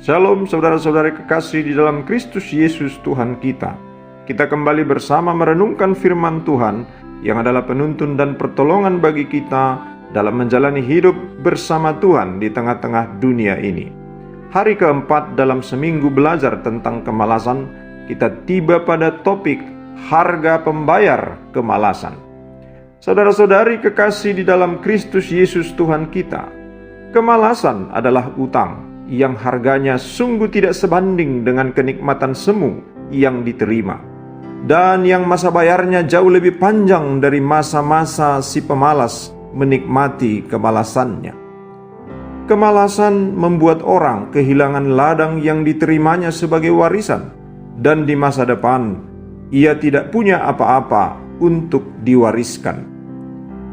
Shalom saudara-saudari kekasih di dalam Kristus Yesus Tuhan kita. Kita kembali bersama merenungkan firman Tuhan yang adalah penuntun dan pertolongan bagi kita dalam menjalani hidup bersama Tuhan di tengah-tengah dunia ini. Hari keempat dalam seminggu belajar tentang kemalasan, kita tiba pada topik harga pembayar kemalasan. Saudara-saudari kekasih di dalam Kristus Yesus Tuhan kita, kemalasan adalah utang yang harganya sungguh tidak sebanding dengan kenikmatan semu yang diterima, dan yang masa bayarnya jauh lebih panjang dari masa-masa si pemalas menikmati kemalasannya. Kemalasan membuat orang kehilangan ladang yang diterimanya sebagai warisan, dan di masa depan ia tidak punya apa-apa untuk diwariskan.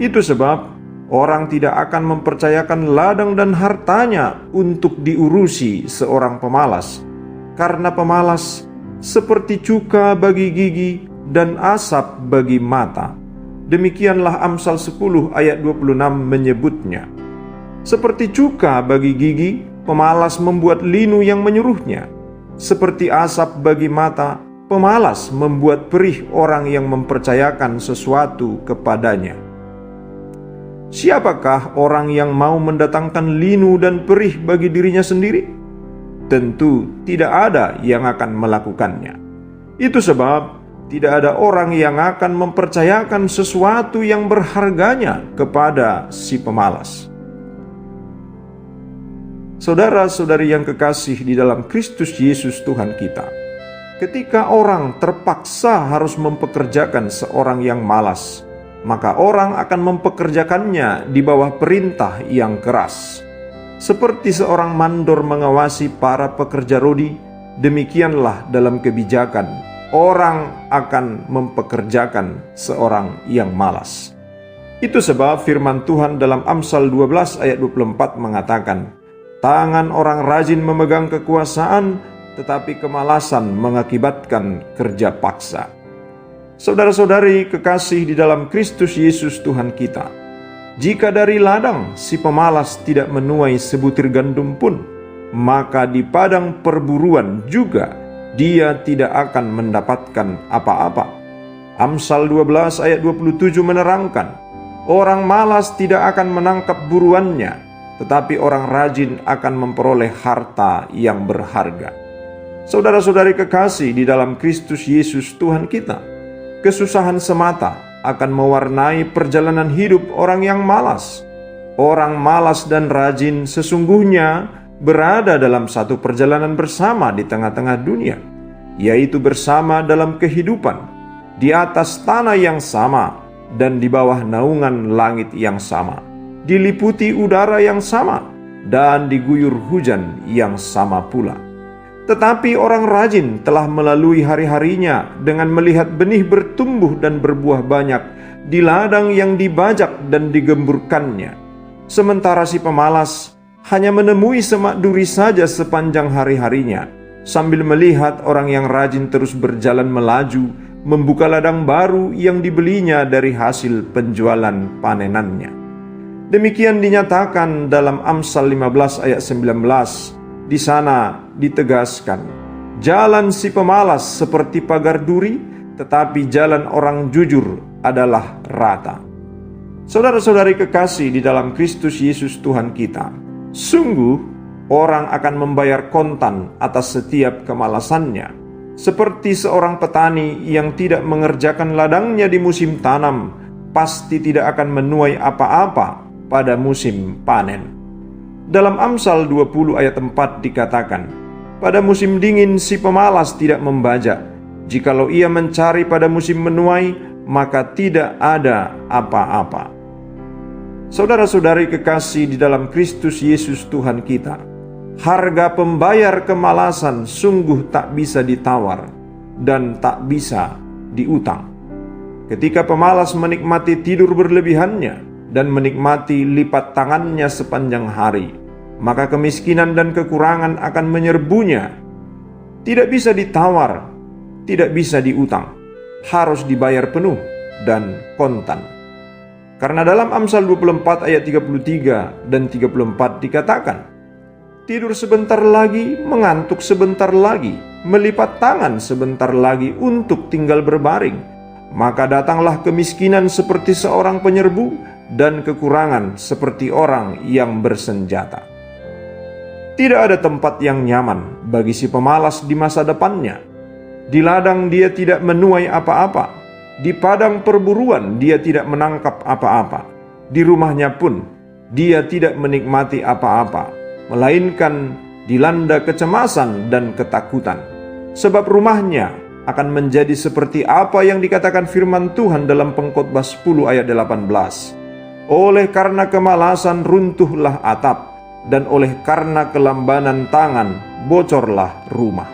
Itu sebab orang tidak akan mempercayakan ladang dan hartanya untuk diurusi seorang pemalas, karena pemalas seperti cuka bagi gigi dan asap bagi mata. Demikianlah Amsal 10 ayat 26 menyebutnya. Seperti cuka bagi gigi, pemalas membuat linu yang menyuruhnya. Seperti asap bagi mata, pemalas membuat perih orang yang mempercayakan sesuatu kepadanya. Siapakah orang yang mau mendatangkan linu dan perih bagi dirinya sendiri? Tentu tidak ada yang akan melakukannya. Itu sebab tidak ada orang yang akan mempercayakan sesuatu yang berharganya kepada si pemalas. Saudara-saudari yang kekasih di dalam Kristus Yesus Tuhan kita, ketika orang terpaksa harus mempekerjakan seorang yang malas, maka orang akan mempekerjakannya di bawah perintah yang keras. Seperti seorang mandor mengawasi para pekerja rodi, demikianlah dalam kebijakan orang akan mempekerjakan seorang yang malas. Itu sebab firman Tuhan dalam Amsal 12 ayat 24 mengatakan, "Tangan orang rajin memegang kekuasaan, tetapi kemalasan mengakibatkan kerja paksa." Saudara-saudari kekasih di dalam Kristus Yesus Tuhan kita, jika dari ladang si pemalas tidak menuai sebutir gandum pun, maka di padang perburuan juga dia tidak akan mendapatkan apa-apa. Amsal 12 ayat 27 menerangkan, orang malas tidak akan menangkap buruannya, tetapi orang rajin akan memperoleh harta yang berharga. Saudara-saudari kekasih di dalam Kristus Yesus Tuhan kita, kesusahan semata akan mewarnai perjalanan hidup orang yang malas. Orang malas dan rajin sesungguhnya berada dalam satu perjalanan bersama di tengah-tengah dunia, yaitu bersama dalam kehidupan, di atas tanah yang sama dan di bawah naungan langit yang sama, diliputi udara yang sama dan diguyur hujan yang sama pula. Tetapi orang rajin telah melalui hari-harinya dengan melihat benih bertumbuh dan berbuah banyak di ladang yang dibajak dan digemburkannya. Sementara si pemalas hanya menemui semak duri saja sepanjang hari-harinya, sambil melihat orang yang rajin terus berjalan melaju, membuka ladang baru yang dibelinya dari hasil penjualan panenannya. Demikian dinyatakan dalam Amsal 15 ayat 19. Di sana ditegaskan, jalan si pemalas seperti pagar duri, tetapi jalan orang jujur adalah rata. Saudara-saudari kekasih di dalam Kristus Yesus Tuhan kita, sungguh orang akan membayar kontan atas setiap kemalasannya, seperti seorang petani yang tidak mengerjakan ladangnya di musim tanam, pasti tidak akan menuai apa-apa pada musim panen. Dalam Amsal 20 ayat 4 dikatakan, pada musim dingin si pemalas tidak membajak, jikalau ia mencari pada musim menuai, maka tidak ada apa-apa. Saudara-saudari kekasih di dalam Kristus Yesus Tuhan kita, harga pembayar kemalasan sungguh tak bisa ditawar dan tak bisa diutang. Ketika pemalas menikmati tidur berlebihannya dan menikmati lipat tangannya sepanjang hari, maka kemiskinan dan kekurangan akan menyerbunya. Tidak bisa ditawar, tidak bisa diutang, harus dibayar penuh dan kontan. Karena dalam Amsal 24 ayat 33 dan 34 dikatakan, tidur sebentar lagi, mengantuk sebentar lagi, melipat tangan sebentar lagi untuk tinggal berbaring. Maka datanglah kemiskinan seperti seorang penyerbu dan kekurangan seperti orang yang bersenjata. Tidak ada tempat yang nyaman bagi si pemalas di masa depannya. Di ladang dia tidak menuai apa-apa. Di padang perburuan dia tidak menangkap apa-apa. Di rumahnya pun dia tidak menikmati apa-apa, melainkan dilanda kecemasan dan ketakutan. Sebab rumahnya akan menjadi seperti apa yang dikatakan firman Tuhan dalam Pengkhotbah 10 ayat 18. Oleh karena kemalasan runtuhlah atap, dan oleh karena kelambanan tangan bocorlah rumah.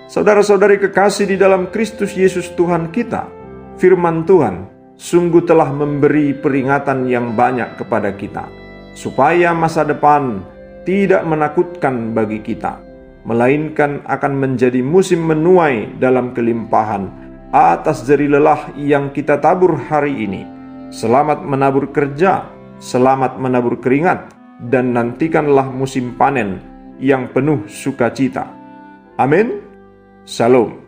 Saudara-saudari kekasih di dalam Kristus Yesus Tuhan kita, firman Tuhan sungguh telah memberi peringatan yang banyak kepada kita, supaya masa depan tidak menakutkan bagi kita, melainkan akan menjadi musim menuai dalam kelimpahan atas jerih lelah yang kita tabur hari ini. Selamat menabur kerja, selamat menabur keringat, dan nantikanlah musim panen yang penuh sukacita. Amin. Shalom.